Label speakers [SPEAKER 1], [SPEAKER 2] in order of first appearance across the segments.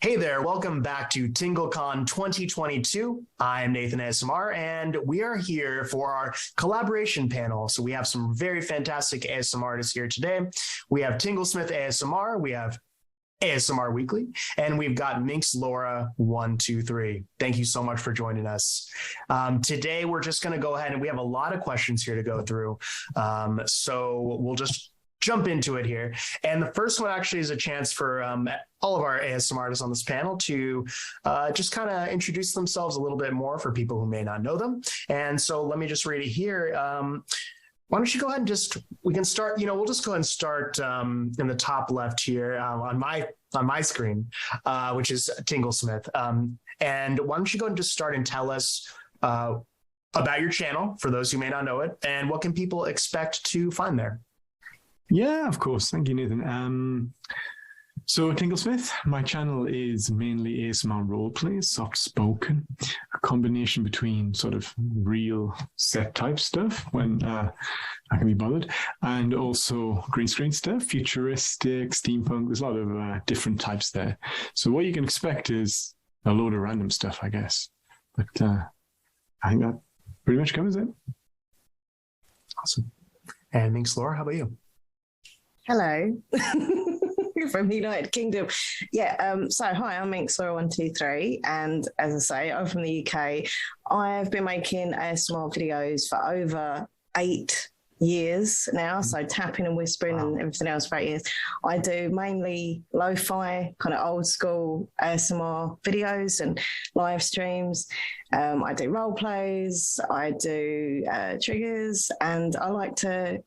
[SPEAKER 1] Hey there, welcome back to TingleCon 2022. I'm Nathan ASMR, and we are here for our collaboration panel. So we have some very fantastic ASMR artists here today. We have Tinglesmith ASMR, we have ASMR Weekly, and we've got Minx Laura 123. Thank you so much for joining us. Today, we're just going to go ahead and we have a lot of questions here to go through. So we'll just jump into it here. And the first one actually is a chance for all of our ASMR artists on this panel to just kind of introduce themselves a little bit more for people who may not know them. And so let me just read it here. Why don't you go ahead and we can start, we'll just go ahead and start in the top left here on my screen, which is Tinglesmith. And why don't you go and just start and tell us about your channel, for those who may not know it, and what can people expect to find there?
[SPEAKER 2] Yeah, of course. Thank you, Nathan. So Tinglesmith, my channel is mainly ASMR roleplays, soft-spoken, a combination between sort of real set type stuff when I can be bothered, and also green screen stuff, futuristic, steampunk. There's a lot of different types there. So what you can expect is a load of random stuff, I guess. But I think that pretty much covers it.
[SPEAKER 1] Awesome. And Minx Laura, how about you?
[SPEAKER 3] Hello. From the United Kingdom. So hi, I'm Minx Laura 123, and as I say, I'm from the UK. I've been making ASMR videos for over 8 years now, so tapping and whispering and everything else for 8 years. I do mainly lo-fi, kind of old school ASMR videos and live streams. I do role plays, I do triggers, and I like to,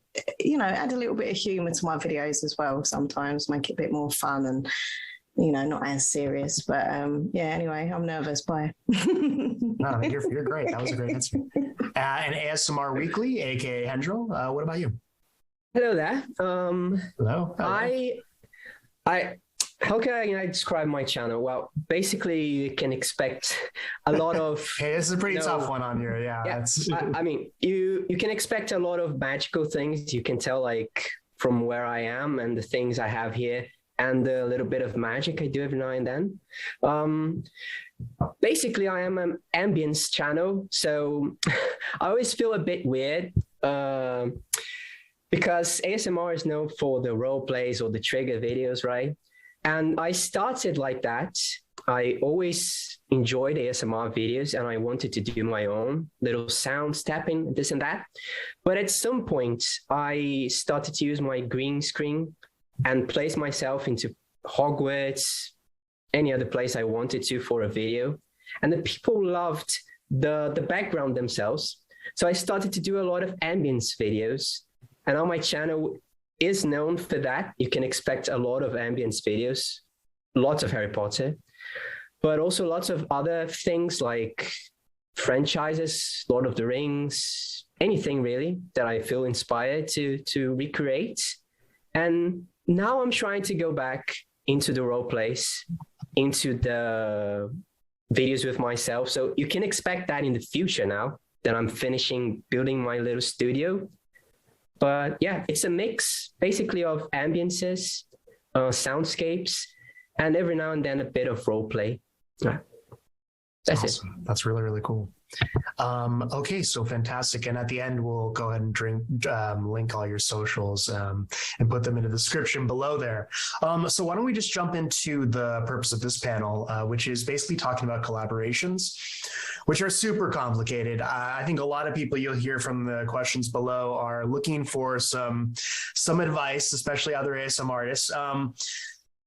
[SPEAKER 3] add a little bit of humour to my videos as well sometimes, make it a bit more fun and, not as serious. But anyway, I'm nervous. Bye.
[SPEAKER 1] No, I think you're great. That was a great answer. And ASMR Weekly, aka Hendril, what about you?
[SPEAKER 4] Hello there.
[SPEAKER 1] Hello.
[SPEAKER 4] How can I describe my channel? Well, basically, you can expect a lot of.
[SPEAKER 1] Hey, this is a pretty tough one on here. Yeah.
[SPEAKER 4] I mean, you can expect a lot of magical things. You can tell, like, from where I am and the things I have here, and a little bit of magic I do every now and then. Basically, I am an ambience channel, so I always feel a bit weird because ASMR is known for the role plays or the trigger videos, right? And I started like that. I always enjoyed ASMR videos and I wanted to do my own little sounds, tapping, this and that. But at some point, I started to use my green screen and place myself into Hogwarts, any other place I wanted to for a video. And the people loved the background themselves. So I started to do a lot of ambience videos. And on my channel is known for that. You can expect a lot of ambience videos, lots of Harry Potter, but also lots of other things like franchises, Lord of the Rings, anything really that I feel inspired to recreate. And now I'm trying to go back into the role plays, into the videos with myself. So you can expect that in the future now that I'm finishing building my little studio. But yeah, it's a mix basically of ambiences, soundscapes, and every now and then a bit of role play. Yeah. That's
[SPEAKER 1] awesome.
[SPEAKER 4] it.
[SPEAKER 1] That's really, really cool. Okay, so fantastic. And at the end, we'll go ahead and link all your socials and put them in the description below there. So why don't we just jump into the purpose of this panel, which is basically talking about collaborations, which are super complicated. I think a lot of people you'll hear from the questions below are looking for some advice, especially other ASMR artists.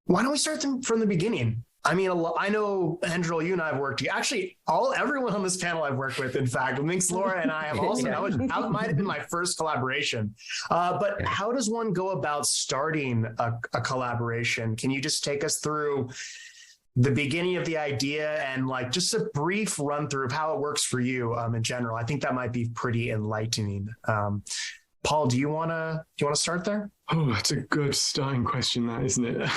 [SPEAKER 1] Why don't we start them from the beginning? I mean, I know, Hendril, you and I have worked together. Actually, everyone on this panel I've worked with, in fact, Minx Laura and I have also, that might have been my first collaboration. But how does one go about starting a collaboration? Can you just take us through the beginning of the idea and like just a brief run through of how it works for you in general? I think that might be pretty enlightening. Paul, do you want to start there?
[SPEAKER 2] Oh, that's a good starting question, that, isn't it?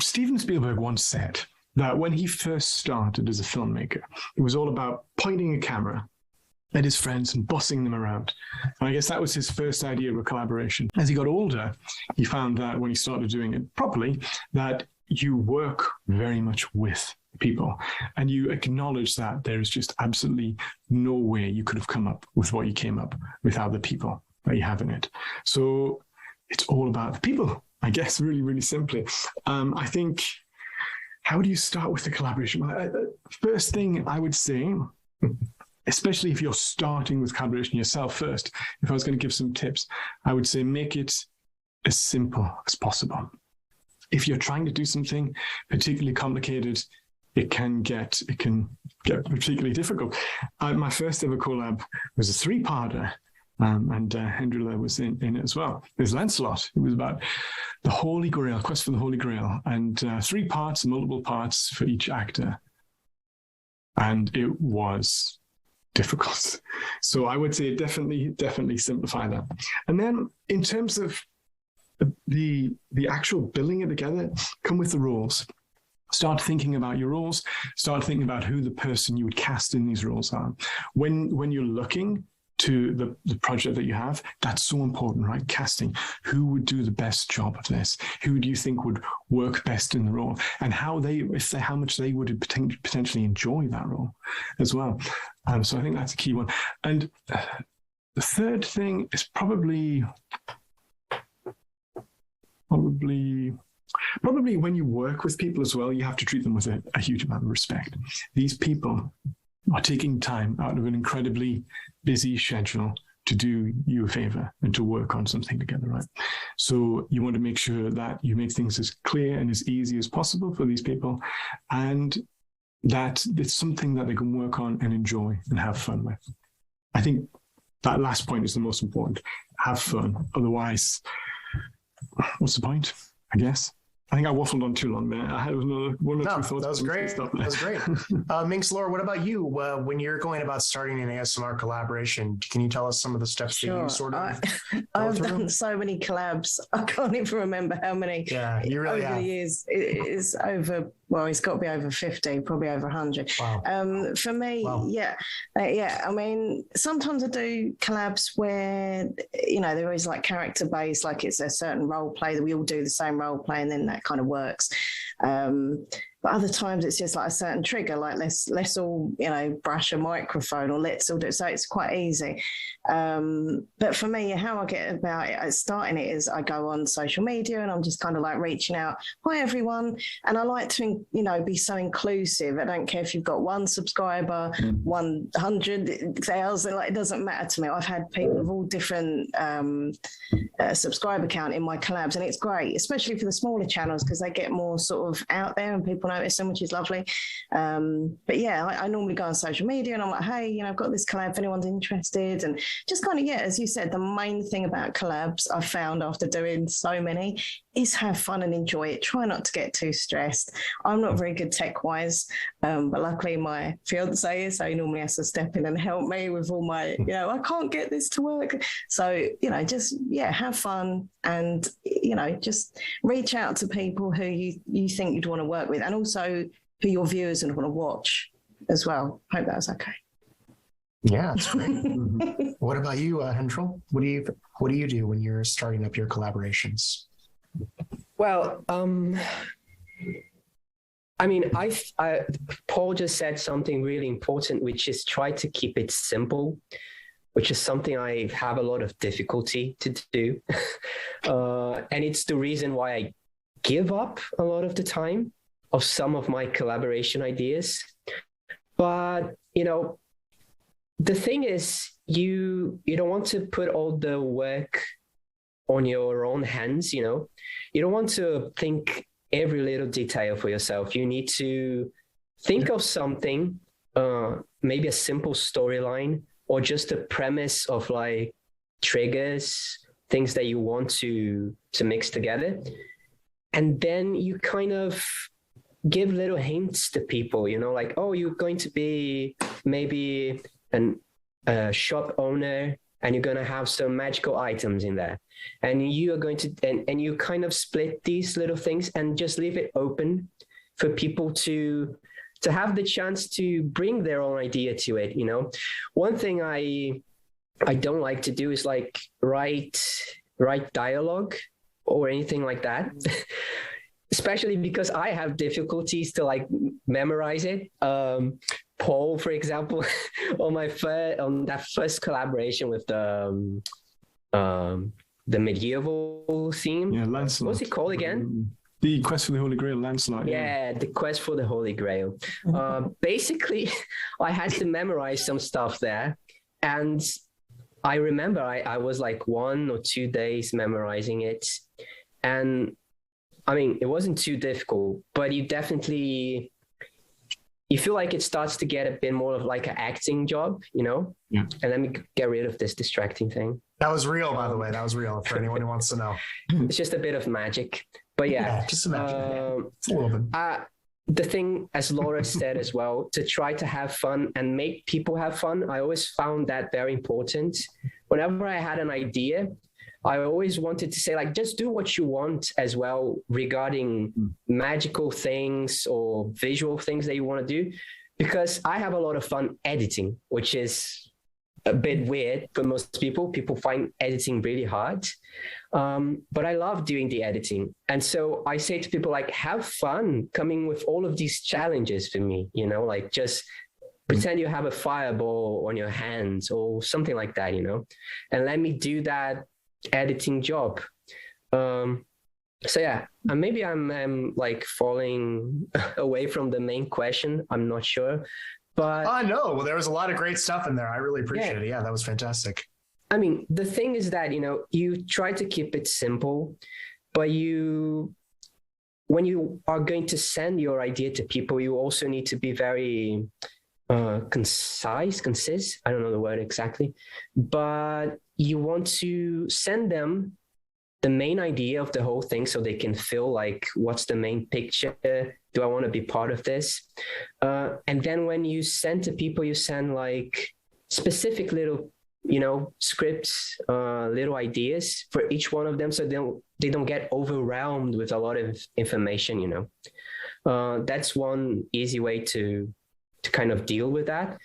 [SPEAKER 2] Steven Spielberg once said that when he first started as a filmmaker, it was all about pointing a camera at his friends and bossing them around. And I guess that was his first idea of a collaboration. As he got older, he found that when he started doing it properly, that you work very much with people, and you acknowledge that there is just absolutely no way you could have come up with what you came up without the people that you have in it. So it's all about the people, I guess, really, really simply. I think, how do you start with the collaboration? First thing I would say, especially if you're starting with collaboration yourself first, if I was going to give some tips, I would say make it as simple as possible. If you're trying to do something particularly complicated, it can get particularly difficult. My first ever collab was a 3-parter, and Hendrila was in it as well. There's Lancelot. It was about the Holy Grail, quest for the Holy Grail, and 3 parts, multiple parts for each actor. And it was difficult. So I would say definitely simplify that. And then in terms of the actual building it together, come with the roles. Start thinking about your roles. Start thinking about who the person you would cast in these roles are. When you're looking to the project that you have, that's so important, right? Casting. Who would do the best job of this? Who do you think would work best in the role? And how much they would potentially enjoy that role as well. So I think that's a key one. And the third thing is probably when you work with people as well, you have to treat them with a huge amount of respect. These people are taking time out of an incredibly busy schedule to do you a favor and to work on something together, right? So you want to make sure that you make things as clear and as easy as possible for these people, and that it's something that they can work on and enjoy and have fun with. I think that last point is the most important. Have fun. Otherwise, what's the point, I guess? I think I waffled on too long there. I had one or two thoughts.
[SPEAKER 1] That was great. That was great. Minx, Laura, what about you? When you're going about starting an ASMR collaboration, can you tell us some of the steps that you sort of
[SPEAKER 3] I've done so many collabs. I can't even remember how many.
[SPEAKER 1] Yeah, you really have.
[SPEAKER 3] Over the years, it's over. Well, it's got to be over 50, probably over 100.
[SPEAKER 1] Wow.
[SPEAKER 3] For me, wow. Yeah. I mean, sometimes I do collabs where, there is like character based, like it's a certain role play that we all do the same role play, and then that kind of works. But other times it's just like a certain trigger, like let's all, brush a microphone, or let's all do. So it's quite easy. But for me, how I get about it, starting it is I go on social media and I'm just kind of like reaching out. Hi, everyone. And I like to, be so inclusive. I don't care if you've got 1 subscriber, 100,000, like it doesn't matter to me. I've had people of all different subscriber count in my collabs, and it's great, especially for the smaller channels, because they get more sort of out there and people notice them, which is lovely. But yeah, I normally go on social media and I'm like, hey, I've got this collab if anyone's interested. And just kind of, as you said, the main thing about collabs I've found after doing so many is have fun and enjoy it. Try not to get too stressed. I'm not very good tech-wise, but luckily my fiance is, so he normally has to step in and help me with all my, I can't get this to work. So, just, have fun and, just reach out to people who you think you'd want to work with, and also who your viewers would want to watch as well. Hope that was okay.
[SPEAKER 1] Yeah, that's great. What about you, Hendril? What do you do when you're starting up your collaborations?
[SPEAKER 4] Well, I mean, Paul just said something really important, which is try to keep it simple, which is something I have a lot of difficulty to do. And it's the reason why I give up a lot of the time of some of my collaboration ideas. But, the thing is, you don't want to put all the work on your own hands, you don't want to think every little detail for yourself. You need to think of something, maybe a simple storyline, or just a premise of like triggers, things that you want to mix together. And then you kind of give little hints to people, like, oh, you're going to be maybe a shop owner, and you're going to have some magical items in there, and you are going to and you kind of split these little things and just leave it open for people to have the chance to bring their own idea to it. One thing I don't like to do is like write dialogue or anything like that. especially because I have difficulties to like memorize it. Paul, for example, on that first collaboration with the medieval theme.
[SPEAKER 2] Yeah, Lancelot.
[SPEAKER 4] What's it called again?
[SPEAKER 2] The Quest for the Holy Grail, Lancelot.
[SPEAKER 4] Yeah, the Quest for the Holy Grail. Basically, I had to memorize some stuff there. And I remember I was like 1 or 2 days memorizing it. And I mean, it wasn't too difficult, but you feel like it starts to get a bit more of like an acting job, you know?
[SPEAKER 2] Yeah.
[SPEAKER 4] And let me get rid of this distracting thing.
[SPEAKER 1] That was real, by the way. That was real for anyone who wants to know.
[SPEAKER 4] It's just a bit of magic. But yeah,
[SPEAKER 1] just imagine. It's a little bit.
[SPEAKER 4] The thing, as Laura said as well, to try to have fun and make people have fun, I always found that very important. Whenever I had an idea, I always wanted to say, like, just do what you want as well regarding magical things or visual things that you want to do, because I have a lot of fun editing, which is a bit weird for most people. People find editing really hard. But I love doing the editing. And so I say to people, like, have fun coming with all of these challenges for me, you know, like just pretend you have a fireball on your hands or something like that, you know, and let me do that editing job. So yeah, and maybe I'm like falling away from the main question. I'm not sure, but
[SPEAKER 1] no, well, there was a lot of great stuff in there. I really appreciate it. Yeah, that was fantastic.
[SPEAKER 4] I mean, the thing is that, you know, you try to keep it simple, but when you are going to send your idea to people, you also need to be very concise. I don't know the word exactly, but you want to send them the main idea of the whole thing so they can feel like, what's the main picture? Do I want to be part of this? And then when you send to people, you send like specific little, you know, scripts, little ideas for each one of them, so they don't get overwhelmed with a lot of information, you know. That's one easy way to kind of deal with that.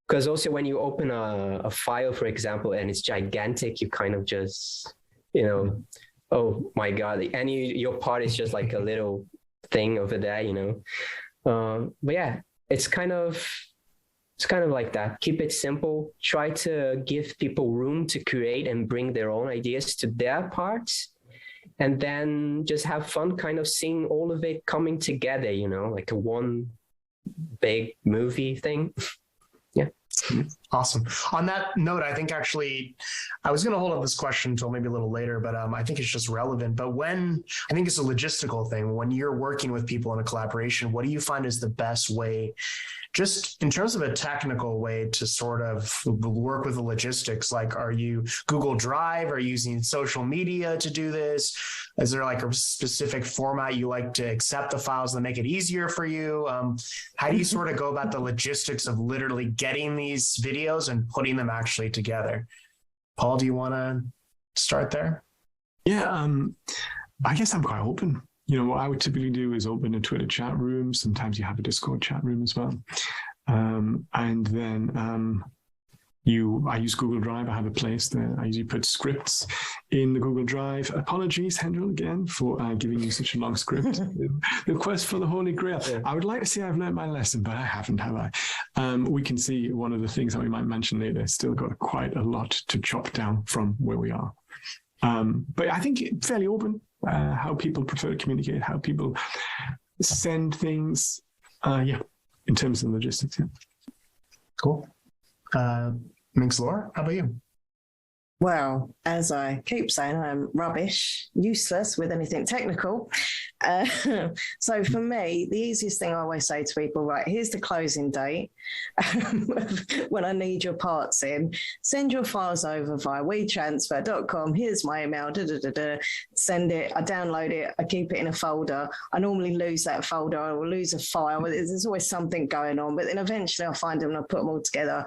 [SPEAKER 4] Because also when you open a file, for example, and it's gigantic, you kind of just, you know, oh my God, and your part is just like a little thing over there, you know. But yeah, it's kind of like that. Keep it simple. Try to give people room to create and bring their own ideas to their parts. And then just have fun kind of seeing all of it coming together, you know, like a one big movie thing. Yeah.
[SPEAKER 1] Awesome. On that note, I think actually I was going to hold up this question until maybe a little later, but I think it's just relevant. But I think it's a logistical thing. When you're working with people in a collaboration, what do you find is the best way, just in terms of a technical way, to sort of work with the logistics? Like, are you Google Drive? Are you using social media to do this? Is there like a specific format you like to accept the files that make it easier for you? How do you sort of go about the logistics of literally getting these videos and putting them actually together? Paul, do you want to start there?
[SPEAKER 2] Yeah, I guess I'm quite open. You know, what I would typically do is open a Twitter chat room. Sometimes you have a Discord chat room as well. And then I use Google Drive. I have a place there. I usually put scripts in the Google Drive. Apologies, Hendril, again, for giving you such a long script. The Quest for the Holy Grail. Yeah. I would like to say I've learned my lesson, but I haven't, have I? We can see one of the things that we might mention later, still got quite a lot to chop down from where we are. But I think fairly open, how people prefer to communicate, how people send things. In terms of logistics, yeah.
[SPEAKER 1] Cool. Minx, Laura, how about you?
[SPEAKER 3] Well, as I keep saying, I'm rubbish, useless with anything technical. So for me, the easiest thing I always say to people, right, here's the closing date. When I need your parts in, send your files over via WeTransfer.com. Here's my email, send it, I download it, I keep it in a folder. I normally lose that folder, I will lose a file. There's always something going on, but then eventually I'll find them and I'll put them all together.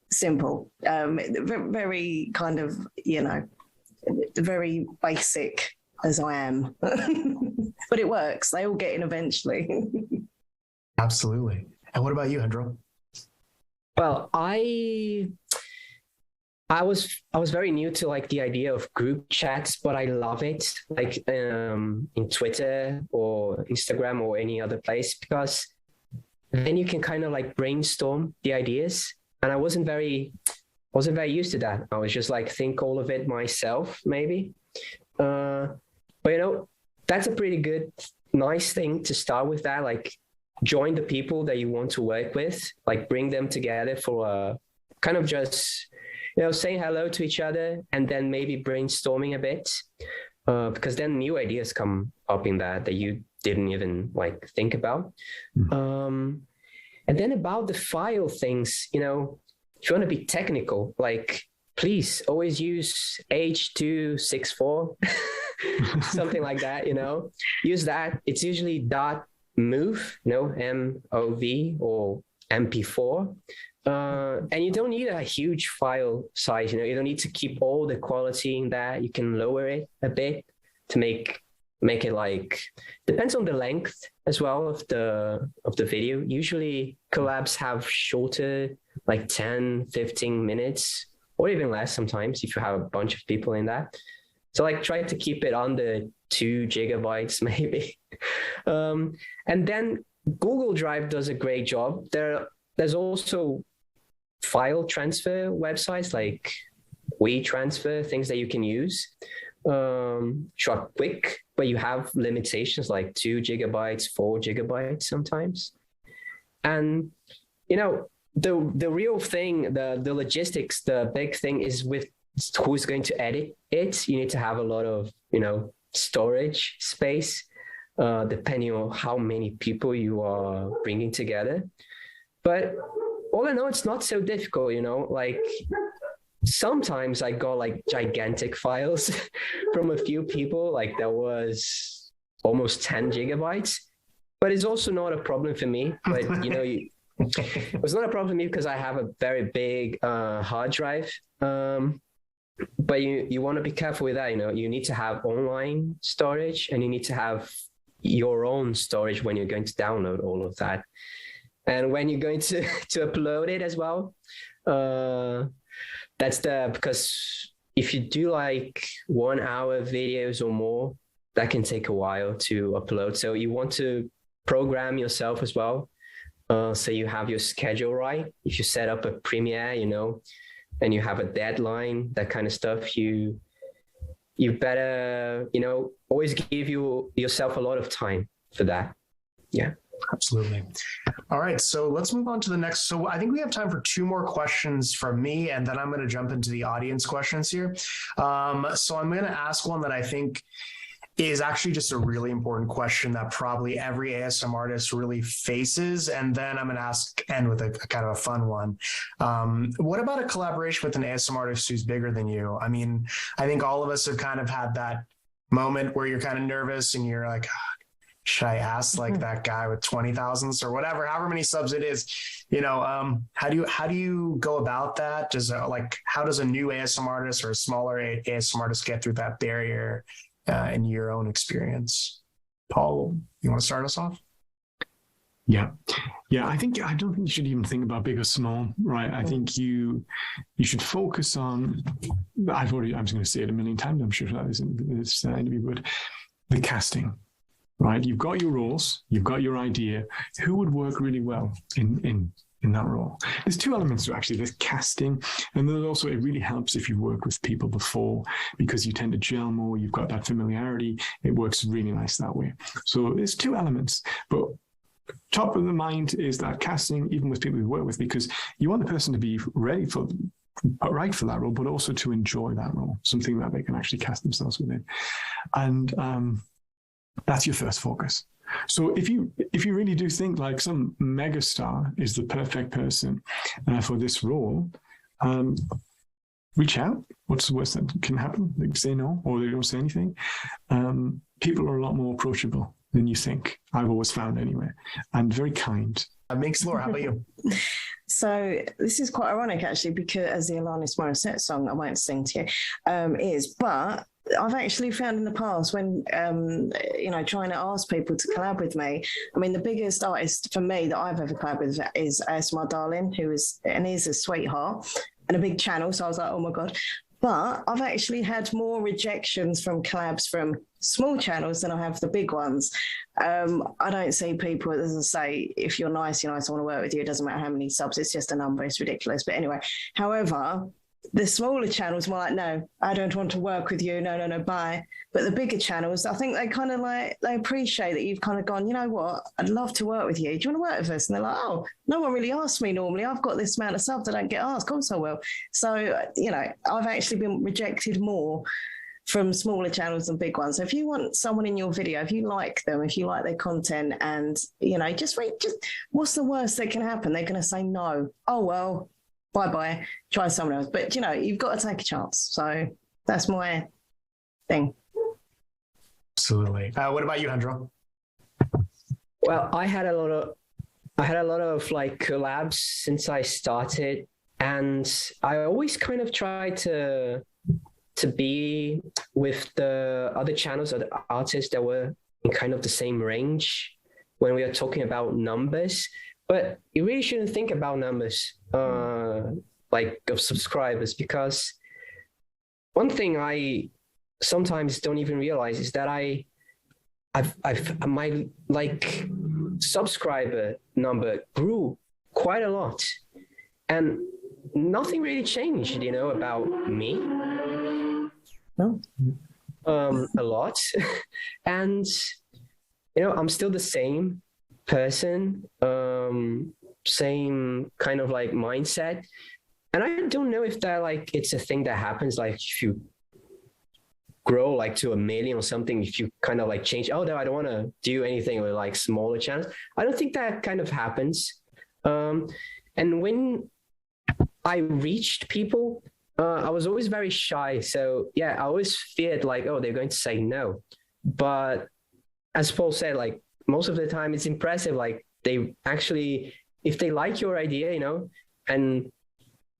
[SPEAKER 3] Simple, very kind of, you know, very basic as I am, but it works. They all get in eventually.
[SPEAKER 1] Absolutely. And what about you, Hendro?
[SPEAKER 4] Well, I I was very new to like the idea of group chats, but I love it, like in Twitter or Instagram or any other place, because then you can kind of like brainstorm the ideas. And I wasn't very used to that. I was just like think all of it myself, maybe. But you know, that's a pretty good, nice thing to start with. That like join the people that you want to work with, like bring them together for a kind of just, you know, saying hello to each other and then maybe brainstorming a bit, because then new ideas come up in that you didn't even like think about. And then about the file things, you know, if you want to be technical, like please always use H.264, something like that, you know, use that. It's usually .mov, no, MOV or MP4. And you don't need a huge file size, you know, you don't need to keep all the quality in that. You can lower it a bit to make it like, depends on the length as well of the video. Usually collabs have shorter, like 10, 15 minutes, or even less sometimes if you have a bunch of people in that. So like try to keep it under 2 gigabytes maybe. And then Google Drive does a great job. There's also file transfer websites like WeTransfer, things that you can use. Short, quick, but you have limitations like 2 gigabytes, 4 gigabytes sometimes. And, you know, the real thing, the logistics, the big thing is with who's going to edit it. You need to have a lot of, you know, storage space, depending on how many people you are bringing together. But all in all, it's not so difficult, you know, like sometimes I got like gigantic files from a few people, like that was almost 10 gigabytes, but it's also not a problem for me. But, you know, it was not a problem for me because I have a very big hard drive. But you want to be careful with that, you know, you need to have online storage and you need to have your own storage when you're going to download all of that. And when you're going to upload it as well, because if you do like 1 hour videos or more, that can take a while to upload. So you want to program yourself as well. So you have your schedule right. If you set up a Premiere, you know, and you have a deadline, that kind of stuff, you better, you know, always give yourself a lot of time for that. Yeah.
[SPEAKER 1] Absolutely. All right. So let's move on to the next. So I think we have time for 2 more questions from me, and then I'm going to jump into the audience questions here. So I'm going to ask one that I think is actually just a really important question that probably every ASM artist really faces. And then I'm going to end with a kind of a fun one. What about a collaboration with an ASM artist who's bigger than you? I mean, I think all of us have kind of had that moment where you're kind of nervous and you're like, should I ask like that guy with 20,000 or whatever, however many subs it is, you know, how do you go about that? How does a new ASM artist or a smaller ASM artist get through that barrier in your own experience? Paul, you want to start us off?
[SPEAKER 2] Yeah. I don't think you should even think about big or small, right? I think you should focus on, I was going to say it a million times, I'm sure that isn't this interview, but the casting. Right, you've got your roles, you've got your idea. Who would work really well in that role? There's 2 elements to actually. There's casting, and then also it really helps if you work with people before, because you tend to gel more. You've got that familiarity. It works really nice that way. So there's 2 elements, but top of the mind is that casting, even with people you work with, because you want the person to be right for that role, but also to enjoy that role, something that they can actually cast themselves within, and that's your first focus. So if you really do think like some megastar is the perfect person for this role, reach out. What's the worst that can happen? They say no, or they don't say anything. People are a lot more approachable than you think. I've always found anyway, and very kind.
[SPEAKER 1] Makes Laura, how about you?
[SPEAKER 3] So this is quite ironic actually, because as the Alanis Morissette song, I won't sing to you, but I've actually found in the past when, you know, trying to ask people to collab with me, I mean, the biggest artist for me that I've ever collabed with is ASMR Darling, he's a sweetheart. and a big channel. So I was like, oh my God. But I've actually had more rejections from collabs from small channels than I have the big ones. I don't see people, as I say, if you're nice, I want to work with you. It doesn't matter how many subs, it's just a number. It's ridiculous. But anyway, however, the smaller channels were like, no, I don't want to work with you. No, bye. But the bigger channels, I think they kind of they appreciate that you've kind of gone, you know what, I'd love to work with you. Do you want to work with us? And they're like, oh, no one really asks me normally. I've got this amount of subs, I don't get asked. Of course I will. So, I've actually been rejected more from smaller channels than big ones. So if you want someone in your video, if you like them, if you like their content, and, just what's the worst that can happen? They're going to say no. Oh, well, bye-bye, try someone else. But, you've got to take a chance. So that's my thing.
[SPEAKER 1] Absolutely. What about you, Hendra?
[SPEAKER 4] Well, I had a lot of like collabs since I started, and I always kind of try to be with the other channels or the artists that were in kind of the same range when we are talking about numbers. But you really shouldn't think about numbers like of subscribers, because one thing I sometimes don't even realize is that my like subscriber number grew quite a lot, and nothing really changed, about me.
[SPEAKER 3] No.
[SPEAKER 4] A lot. And I'm still the same person, same kind of like mindset. And I don't know if that like it's a thing that happens, like if you grow like to 1 million or something, if you kind of like change, oh no, I don't want to do anything with like smaller channels. I don't think that kind of happens. And when I reached people, I was always very shy. So yeah, I always feared like, oh, they're going to say no. But as Paul said, like most of the time it's impressive. Like they actually, if they like your idea, and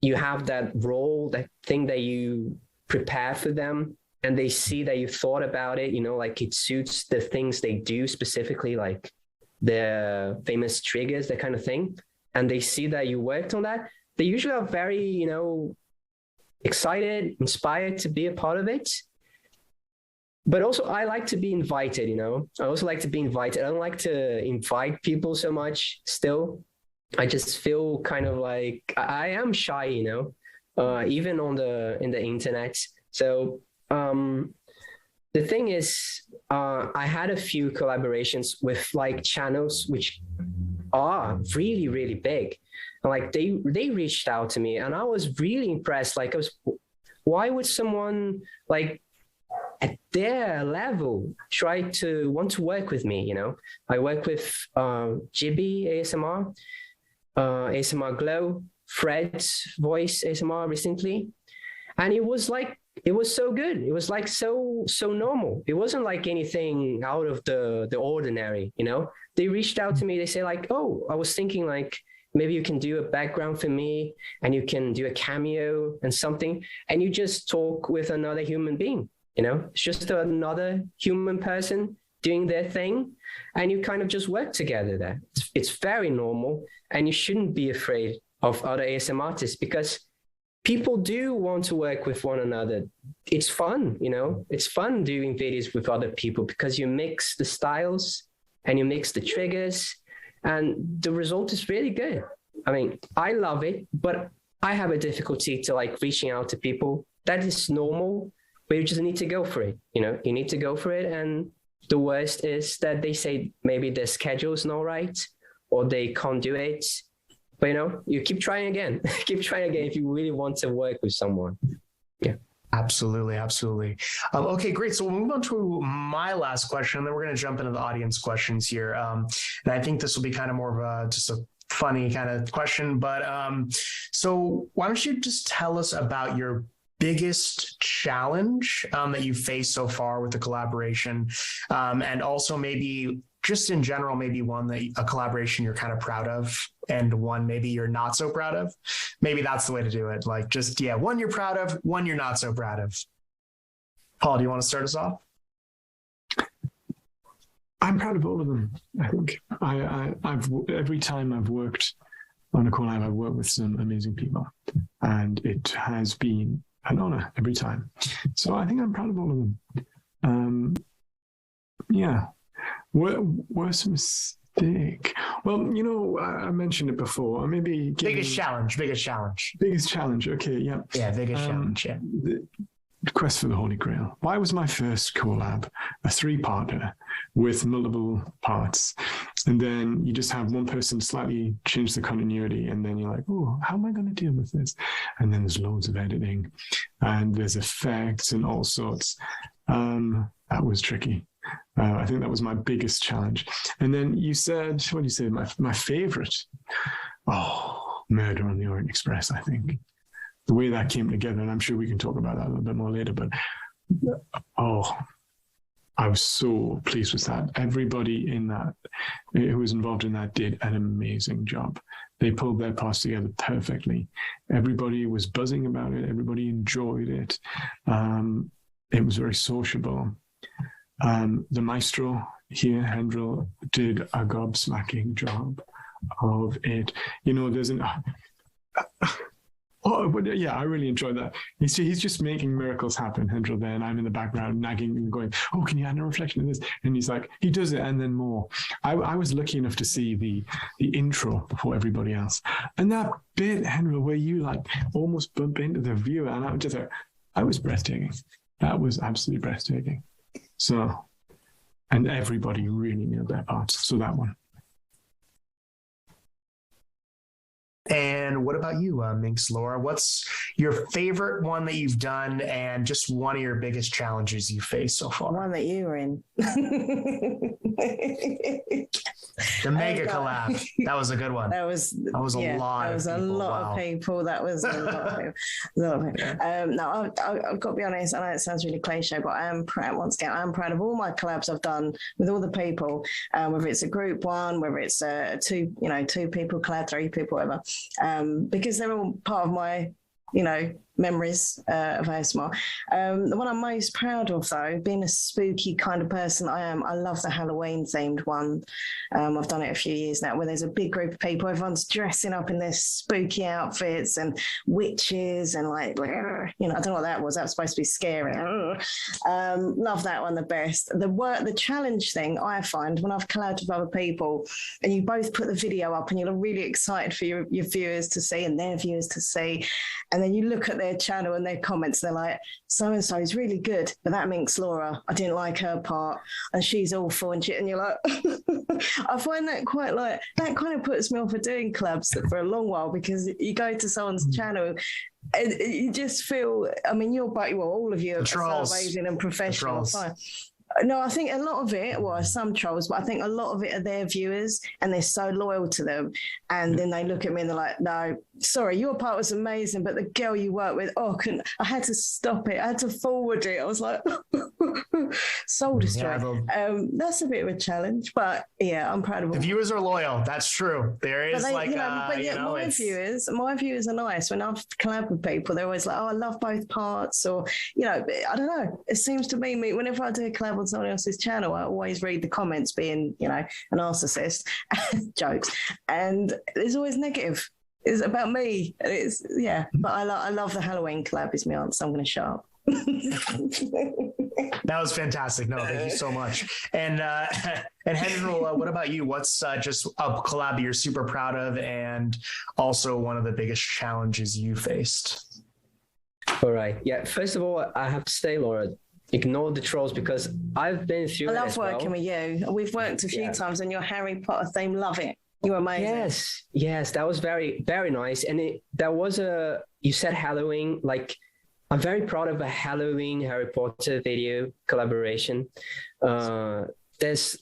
[SPEAKER 4] you have that role, that thing that you prepare for them, and they see that you thought about it, like it suits the things they do specifically, like the famous triggers, that kind of thing. And they see that you worked on that. They usually are very, excited, inspired to be a part of it. But also I like to be invited, I also like to be invited. I don't like to invite people so much still. I just feel kind of like I am shy, even in the internet. So the thing is, I had a few collaborations with like channels which are really, really big. Like they reached out to me, and I was really impressed. Like why would someone like at their level try to want to work with me? I work with Jibby ASMR, ASMR Glow, Fred's Voice ASMR recently, and it was so good. It was like so normal. It wasn't like anything out of the ordinary. They reached out to me. They say like, oh, I was thinking like, maybe you can do a background for me, and you can do a cameo and something, and you just talk with another human being. It's just another human person doing their thing, and you kind of just work together there. It's very normal, and you shouldn't be afraid of other ASM artists, because people do want to work with one another. It's fun, it's fun doing videos with other people, because you mix the styles and you mix the triggers, and the result is really good. I mean, I love it, but I have a difficulty to like reaching out to people. That is normal, but you just need to go for it. You need to go for it. And the worst is that they say maybe their schedule is not right, or they can't do it. But you keep trying again. Keep trying again if you really want to work with someone. Yeah.
[SPEAKER 1] Absolutely. Okay, great. So we'll move on to my last question, and then we're going to jump into the audience questions here. And I think this will be kind of more of just a funny kind of question. But so why don't you just tell us about your biggest challenge that you've faced so far with the collaboration, and also maybe just in general, maybe a collaboration you're kind of proud of, and one maybe you're not so proud of. Maybe that's the way to do it. Like just, one you're proud of, one you're not so proud of. Paul, do you want to start us off?
[SPEAKER 2] I'm proud of all of them. I think I've every time I've worked on a collab, I've worked with some amazing people. and it has been an honor every time. So I think I'm proud of all of them. Yeah. Worst mistake? Well, you know, I mentioned it before. Maybe
[SPEAKER 1] biggest challenge.
[SPEAKER 2] Biggest challenge. Okay, yeah.
[SPEAKER 1] Yeah, biggest challenge. Yeah.
[SPEAKER 2] The quest for the Holy Grail. Why was my first collab a 3-parter with multiple parts? And then you just have one person slightly change the continuity, and then you're like, oh, how am I going to deal with this? And then there's loads of editing, and there's effects and all sorts. That was tricky. I think that was my biggest challenge. And then you said, what do you say? My favorite? Oh, Murder on the Orient Express, I think. The way that came together, and I'm sure we can talk about that a little bit more later, but I was so pleased with that. Everybody in that, who was involved in that, did an amazing job. They pulled their parts together perfectly. Everybody was buzzing about it. Everybody enjoyed it. It was very sociable. The maestro here, Hendril, did a gobsmacking job of it. You know, there's an... Oh, but yeah, I really enjoyed that. He's just making miracles happen, Hendril, there, and I'm in the background nagging and going, oh, can you add a reflection of this? And he's like, he does it and then more. I was lucky enough to see the intro before everybody else. And that bit, Hendril, where you like almost bump into the viewer, and I was just like, I was breathtaking. That was absolutely breathtaking. So, and everybody really nailed their parts. So that one.
[SPEAKER 1] And what about you, Minx Laura? What's your favorite one that you've done, and just one of your biggest challenges you faced so far?
[SPEAKER 3] One that you were in.
[SPEAKER 1] The mega collab. That was a good one.
[SPEAKER 3] That was
[SPEAKER 1] a lot.
[SPEAKER 3] That was a lot of people. That was a lot of people. No, I've got to be honest. I know it sounds really cliche, but I am proud. Once again, I am proud of all my collabs I've done with all the people. Whether it's a group one, whether it's a 2 people collab, 3 people, whatever. Because they're all part of my, memories of ASMR. The one I'm most proud of, though, being a spooky kind of person I am, I love the Halloween themed one. I've done it a few years now, where there's a big group of people, everyone's dressing up in their spooky outfits and witches and I don't know what that was. That was supposed to be scary. Love that one the best. The challenge thing I find when I've collabed with other people and you both put the video up and you're really excited for your viewers to see and their viewers to see, and then you look at their channel and their comments, they're like, so-and-so is really good, but that Minx Laura, I didn't like her part and she's awful and shit, and you're like I find that quite like, that kind of puts me off of doing clubs for a long while, because you go to someone's channel and you just feel, I mean, all of you are so amazing and professional. Fine. No, I think a lot of it, well, some trolls, but I think a lot of it are their viewers and they're so loyal to them. And then they look at me and they're like, no, sorry, your part was amazing, but the girl you work with, I had to stop it. I had to forward it. I was like, soul destroyed. Yeah, that's a bit of a challenge, but yeah, I'm proud of it.
[SPEAKER 1] The viewers are loyal. That's true. There is my
[SPEAKER 3] viewers are nice. When I've collabed with people, they're always like, oh, I love both parts. Or, I don't know. It seems to me, whenever I do a collab on someone else's channel, I always read the comments being, a narcissist, jokes. And there's always negative. It's about me. It's but I love the Halloween collab is my answer. I'm going to shut up.
[SPEAKER 1] That was fantastic. No, thank you so much. And Hendril, what about you? What's just a collab you're super proud of, and also one of the biggest challenges you faced?
[SPEAKER 4] All right. Yeah. First of all, I have to say, Laura, ignore the trolls, because I've been through it. I love
[SPEAKER 3] working with you. We've worked a few times on your Harry Potter theme. Love it. You're amazing.
[SPEAKER 4] Yes, that was very, very nice. And you said Halloween, like, I'm very proud of a Halloween Harry Potter video collaboration. That's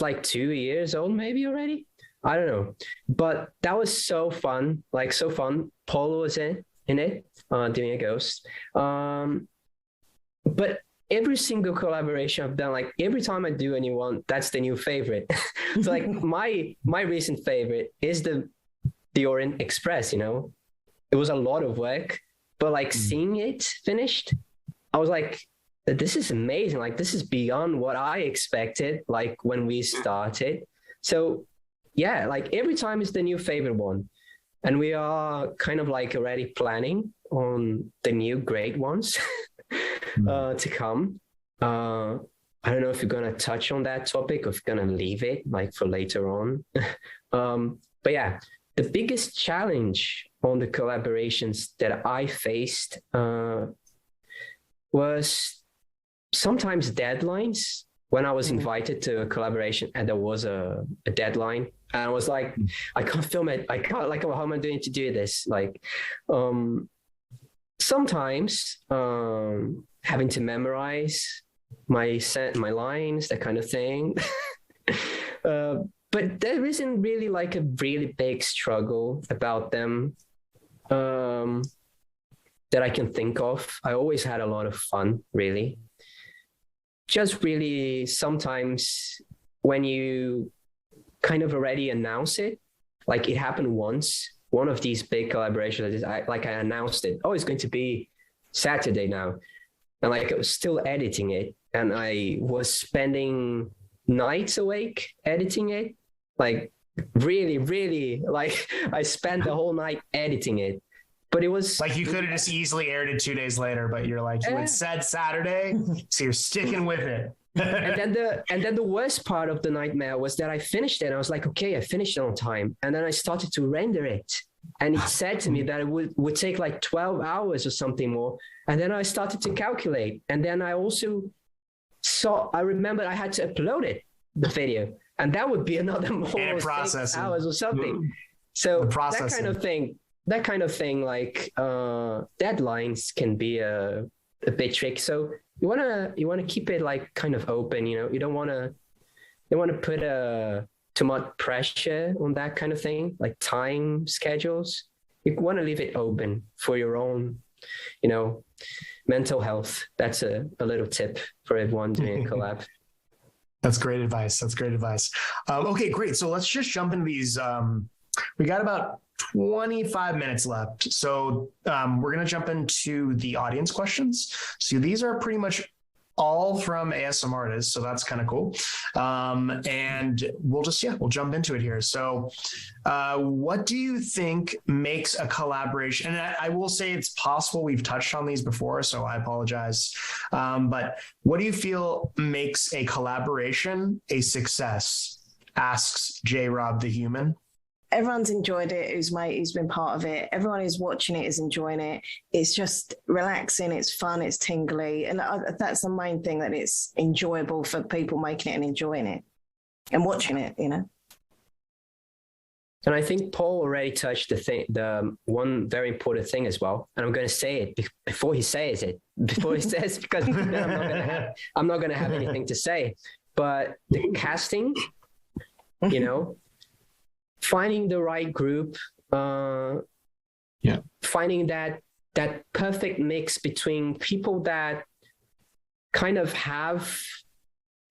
[SPEAKER 4] like 2 years old, maybe already. I don't know, but that was so fun. Like, so fun. Paul was in it, doing a ghost. But every single collaboration I've done, like every time I do anyone, that's the new favorite. So like my recent favorite is the Orient Express. It was a lot of work, but like seeing it finished, I was like, this is amazing. Like, this is beyond what I expected, like when we started. So yeah, like every time is the new favorite one. and we are kind of like already planning on the new great ones to come. I don't know if you're going to touch on that topic or if you're going to leave it like for later on. But yeah, the biggest challenge on the collaborations that I faced was sometimes deadlines. When I was invited to a collaboration and there was a deadline, and I was like, I can't film it. I can't, like, how am I doing to do this? Like, sometimes having to memorize my lines, that kind of thing. But there isn't really like a really big struggle about them that I can think of. I always had a lot of fun, really. Just really sometimes when you kind of already announce it, like it happened once, one of these big collaborations, I announced it, oh, it's going to be Saturday now. And like I was still editing it, and I was spending nights awake editing it. Like really, really, like I spent the whole night editing it. But it was
[SPEAKER 1] like you could have just easily aired it 2 days later, but you're like, you had said Saturday, so you're sticking with it.
[SPEAKER 4] and then the worst part of the nightmare was that I finished it. And I was like, okay, I finished it on time. And then I started to render it. And it said to me that it would take like 12 hours or something more. And then I started to calculate. And then I also I remembered I had to upload it, the video. And that would be another more 6 hours or something. So that kind of thing, like deadlines can be a bit tricky. So you wanna keep it like kind of open, you know. You don't wanna put too much pressure on that kind of thing, like time schedules. You want to leave it open for your own, you know, mental health. That's a little tip for everyone doing a collab.
[SPEAKER 1] That's great advice. Okay, great. So let's just jump into these. We got about 25 minutes left. So we're going to jump into the audience questions. So these are pretty much all from ASMR artists. So that's kind of cool. And we'll jump into it here. So what do you think makes a collaboration? And I will say it's possible we've touched on these before, so I apologize. But what do you feel makes a collaboration a success? Asks J. Rob the Human.
[SPEAKER 3] Everyone's enjoyed it who's been part of it. Everyone who's watching it is enjoying it. It's just relaxing, it's fun, it's tingly. And that's the main thing, that it's enjoyable for people making it and enjoying it and watching it, you know.
[SPEAKER 4] And I think Paul already touched the one very important thing as well. And I'm going to say it before he says, because then I'm not going to have anything to say. But the casting, you know, finding the right group, finding that perfect mix between people that kind of have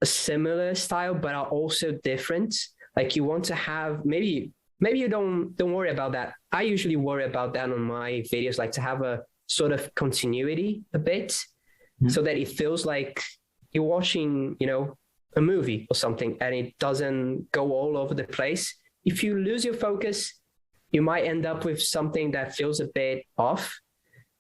[SPEAKER 4] a similar style but are also different. Like you want to have maybe you don't worry about that. I usually worry about that on my videos, like to have a sort of continuity a bit, so that it feels like you're watching, you know, a movie or something, and it doesn't go all over the place. If you lose your focus, you might end up with something that feels a bit off,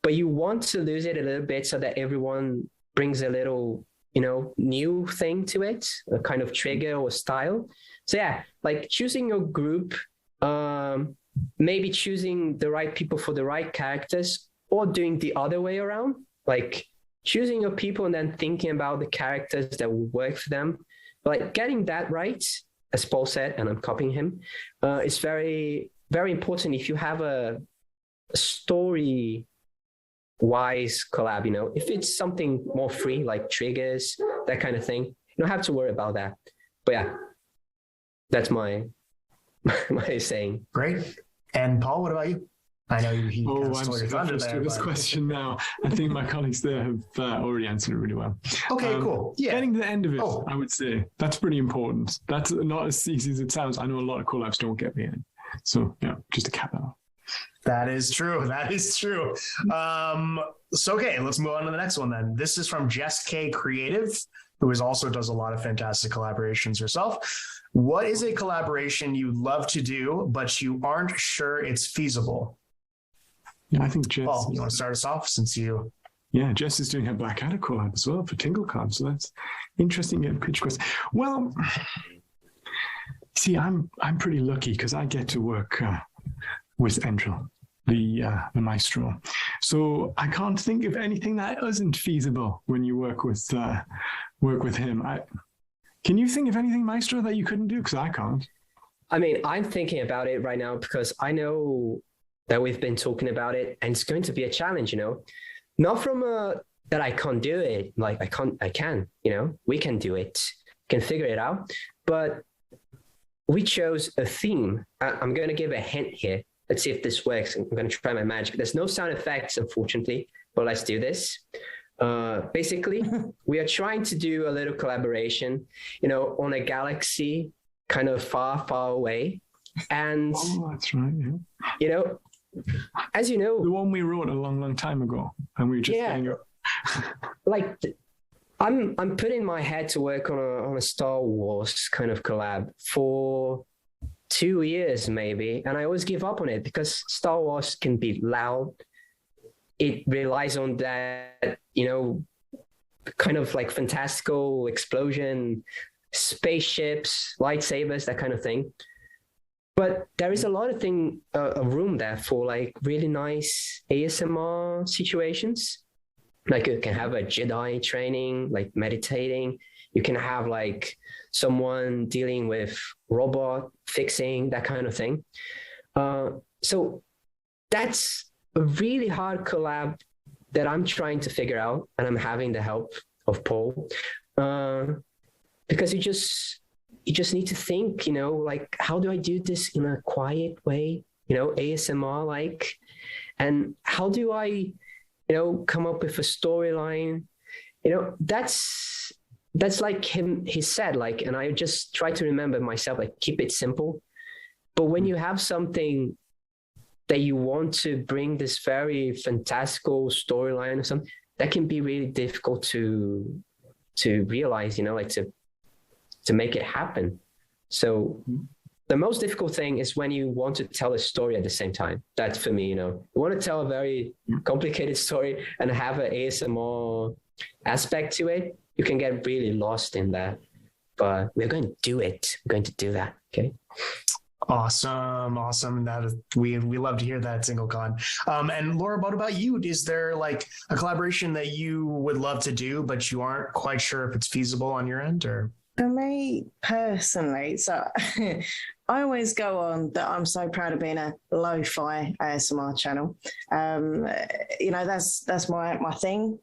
[SPEAKER 4] but you want to lose it a little bit so that everyone brings a little, you know, new thing to it, a kind of trigger or style. So yeah, like choosing your group, maybe choosing the right people for the right characters, or doing the other way around, like choosing your people and then thinking about the characters that will work for them. Like getting that right, as Paul said, and I'm copying him, is very, very important if you have a story-wise collab, you know. If it's something more free, like triggers, that kind of thing, you don't have to worry about that. But yeah, that's my saying.
[SPEAKER 1] Great. And Paul, what about you? I know he
[SPEAKER 2] I'm supposed to this question now. I think my colleagues there have already answered it really well.
[SPEAKER 1] Okay, cool. Yeah.
[SPEAKER 2] Getting to the end of it, I would say that's pretty important. That's not as easy as it sounds. I know a lot of collabs don't get the end. So yeah, just to cap that off.
[SPEAKER 1] That is true. So okay, let's move on to the next one then. This is from Jess K Creative. who also does a lot of fantastic collaborations herself. What is a collaboration you love to do, but you aren't sure it's feasible?
[SPEAKER 2] Yeah, I think Jess.
[SPEAKER 1] Paul, you want to start us off since you...
[SPEAKER 2] Yeah, Jess is doing her Black Adder collab as well for TingleCon, so that's interesting. Getting pitch question. Well, see, I'm pretty lucky because I get to work with Endril, the maestro. So I can't think of anything that isn't feasible when you work with him. Can you think of anything, maestro, that you couldn't do? Because I can't.
[SPEAKER 4] I mean, I'm thinking about it right now because I know that we've been talking about it, and it's going to be a challenge, not from that I can't do it. Like I can, we can do it, can figure it out. But we chose a theme. I'm going to give a hint here. Let's see if this works. I'm going to try my magic. There's no sound effects, unfortunately, but let's do this. Basically, we are trying to do a little collaboration, on a galaxy kind of far, far away. And,
[SPEAKER 2] that's right. Yeah.
[SPEAKER 4] As you know,
[SPEAKER 2] the one we wrote a long, long time ago, and we were just saying,
[SPEAKER 4] like, I'm putting my head to work on a Star Wars kind of collab for 2 years maybe, and I always give up on it because Star Wars can be loud. It relies on that, kind of like fantastical explosion, spaceships, lightsabers, that kind of thing. But there is a lot of room there for like really nice ASMR situations. Like you can have a Jedi training, like meditating. You can have like someone dealing with robot fixing, that kind of thing. So that's a really hard collab that I'm trying to figure out, and I'm having the help of Paul, because you just need to think, like, how do I do this in a quiet way, ASMR like, and how do I, come up with a storyline, that's like he said, like, and I just try to remember myself, like, keep it simple. But when you have something that you want to bring this very fantastical storyline or something, that can be really difficult to realize, like to make it happen. So the most difficult thing is when you want to tell a story at the same time. That's for me, you want to tell a very complicated story and have an ASMR aspect to it. You can get really lost in that, but we're going to do it. We're going to do that. Okay.
[SPEAKER 1] Awesome. That is, we love to hear that, TingleCon. And Laura, what about you? Is there like a collaboration that you would love to do, but you aren't quite sure if it's feasible on your end, or?
[SPEAKER 3] For me personally, so I always go on that I'm so proud of being a lo-fi ASMR channel. That's my thing.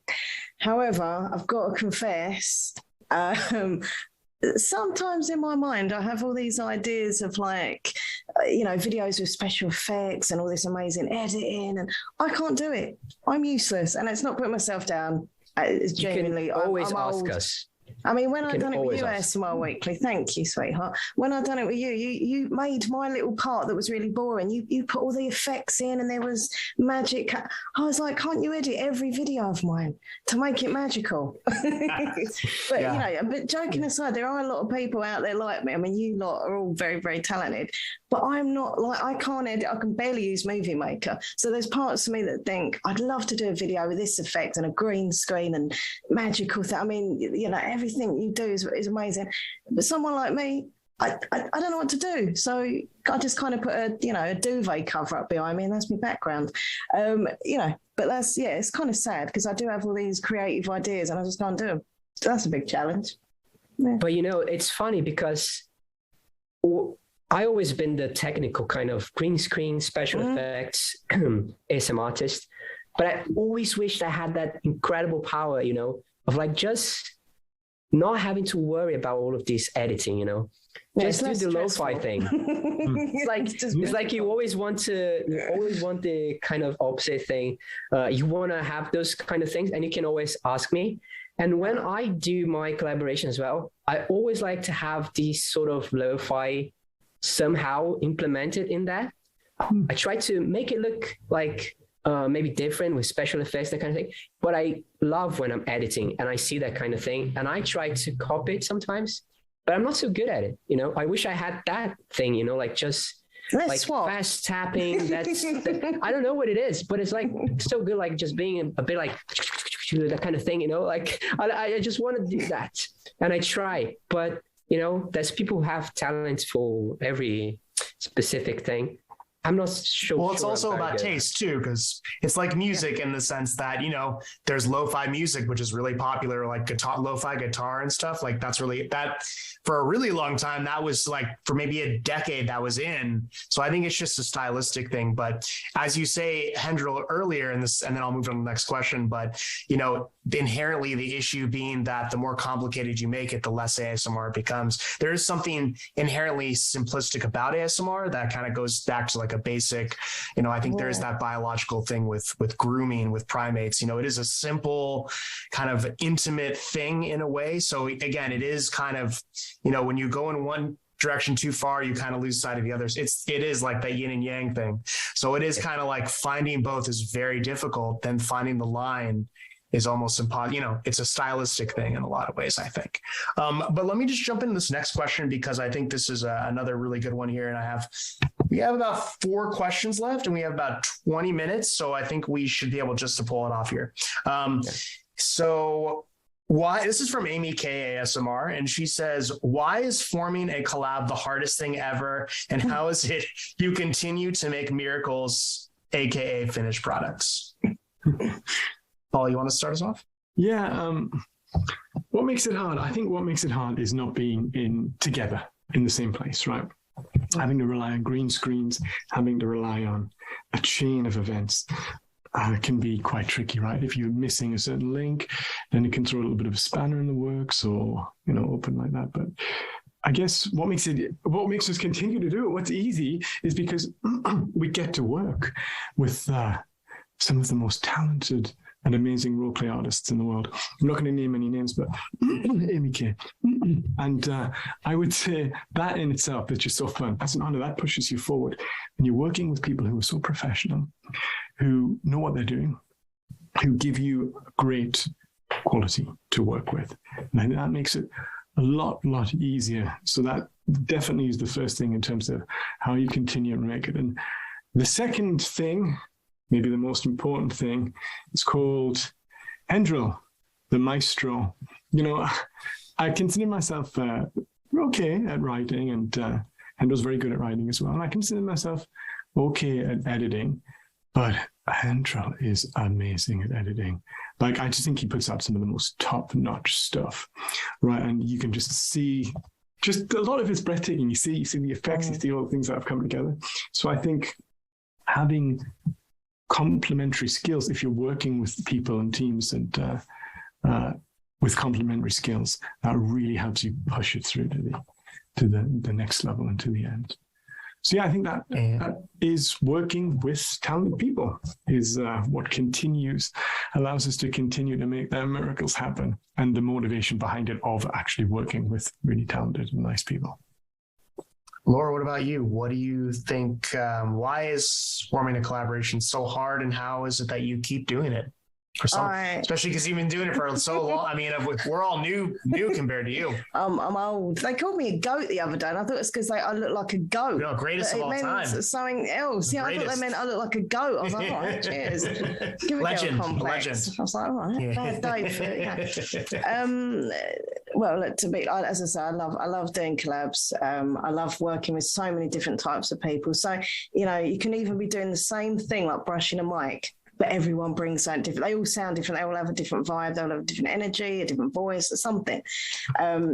[SPEAKER 3] However, I've got to confess, sometimes in my mind, I have all these ideas of like, videos with special effects and all this amazing editing, and I can't do it. I'm useless, and it's not putting myself down. It's genuinely,
[SPEAKER 4] you can always
[SPEAKER 3] I'm
[SPEAKER 4] ask
[SPEAKER 3] old.
[SPEAKER 4] us.
[SPEAKER 3] I mean, when I done it with you,
[SPEAKER 4] ask.
[SPEAKER 3] ASMR Weekly, thank you, sweetheart. When I done it with you, you made my little part that was really boring. You put all the effects in, and there was magic. I was like, can't you edit every video of mine to make it magical? But but joking aside, there are a lot of people out there like me. I mean, you lot are all very, very talented, but I'm not like, I can't edit. I can barely use Movie Maker. So there's parts of me that think I'd love to do a video with this effect and a green screen and magical thing. I mean, everything you do is amazing. But someone like me, I don't know what to do. So I just kind of put a duvet cover up behind me, and that's my background. But that's, it's kind of sad because I do have all these creative ideas and I just can't do them. So that's a big challenge. Yeah.
[SPEAKER 4] But it's funny because I always been the technical kind of green screen, special effects, ASM artist. But I always wished I had that incredible power, of like just not having to worry about all of this editing, just do the lo-fi thing. It's like you always want the kind of opposite thing. You want to have those kind of things, and you can always ask me. And when I do my collaboration as well, I always like to have these sort of lo-fi somehow implemented in that. I try to make it look like maybe different with special effects, that kind of thing. But I love when I'm editing and I see that kind of thing, and I try to copy it sometimes, but I'm not so good at it. I wish I had that thing, like just
[SPEAKER 3] Let's swap.
[SPEAKER 4] Fast tapping. I don't know what it is, but it's like so good, like just being a bit like that kind of thing, like I just want to do that, and I try, but there's people who have talent for every specific thing. I'm not sure.
[SPEAKER 1] Well, it's also about taste too, because it's like music in the sense that, there's lo-fi music, which is really popular, like lo-fi guitar and stuff. Like that for a really long time, that was like for maybe a decade that was in. So I think it's just a stylistic thing. But as you say, Hendril, earlier in this, and then I'll move on to the next question, but inherently the issue being that the more complicated you make it, the less ASMR it becomes. There is something inherently simplistic about ASMR that kind of goes back to like a basic, I think there's that biological thing with grooming with primates. It is a simple kind of intimate thing in a way. So again, it is kind of, when you go in one direction too far, you kind of lose sight of the others. It is like that yin and yang thing. So it is kind of like finding both is very difficult. Then finding the line is almost impossible. It's a stylistic thing in a lot of ways, I think. But let me just jump into this next question, because I think this is another really good one here. And we have about 4 questions left and we have about 20 minutes. So I think we should be able just to pull it off here. So this is from Amy K ASMR, and she says, why is forming a collab the hardest thing ever? And how is it you continue to make miracles, AKA finished products? Paul, you want to start us off?
[SPEAKER 2] Yeah. What makes it hard? I think what makes it hard is not being together in the same place, right? Having to rely on green screens, having to rely on a chain of events can be quite tricky, right? If you're missing a certain link, then it can throw a little bit of a spanner in the works, or open like that. But I guess what makes us continue to do it, what's easy, is because we get to work with some of the most talented and amazing roleplay artists in the world. I'm not going to name any names, but Amy K. And I would say that in itself is just so fun. As an honor, that pushes you forward. And you're working with people who are so professional, who know what they're doing, who give you great quality to work with. And I think that makes it a lot easier. So that definitely is the first thing in terms of how you continue and make it. And the second thing, maybe the most important thing, is called Hendril, the maestro. I consider myself okay at writing, and Hendril's very good at writing as well. And I consider myself okay at editing, but Hendril is amazing at editing. Like, I just think he puts out some of the most top-notch stuff, right? And you can just see, just a lot of it's breathtaking. You see the effects, you see all the things that have come together. So I think having complementary skills, if you're working with people and teams and with complementary skills, that really helps you push it through to the next level and to the end. So yeah, I think that is working with talented people is what allows us to continue to make their miracles happen, and the motivation behind it of actually working with really talented and nice people.
[SPEAKER 1] Laura, what about you? What do you think? Why is forming a collaboration so hard, and how is it that you keep doing it? For some, especially because you've been doing it for so long. I mean, we're all new compared to you.
[SPEAKER 3] I'm old. They called me a goat the other day, and I thought it's because I look like a goat.
[SPEAKER 1] Greatest of all time.
[SPEAKER 3] Something else. Yeah, I thought they meant I look like a goat. I was like, all right, cheers. Give
[SPEAKER 1] Legend.
[SPEAKER 3] I was like, all right, bad day for well, as I say, I love doing collabs. I love working with so many different types of people. So, you can even be doing the same thing, like brushing a mic, but everyone brings something different. They all sound different. They all have a different vibe. They'll have a different energy, a different voice, or something.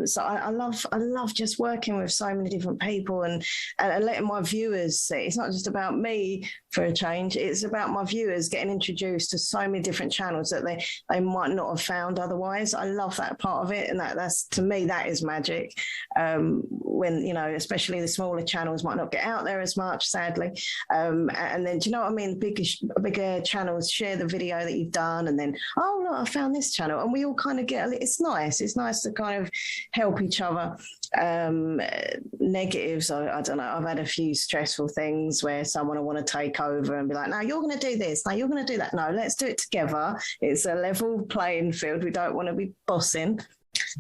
[SPEAKER 3] So I love just working with so many different people and letting my viewers see. It's not just about me for a change. It's about my viewers getting introduced to so many different channels that they might not have found otherwise. I love that part of it, and that's, to me, that is magic. When especially the smaller channels might not get out there as much, sadly. And then, do you know what I mean? Bigger channels share the video that you've done, and then, oh look, I found this channel, and we all kind of it's nice to kind of help each other negatives, I don't know. I've had a few stressful things where someone will want to take over and be like, no, you're going to do this. No, you're going to do that. No, let's do it together. It's a level playing field. We don't want to be bossing.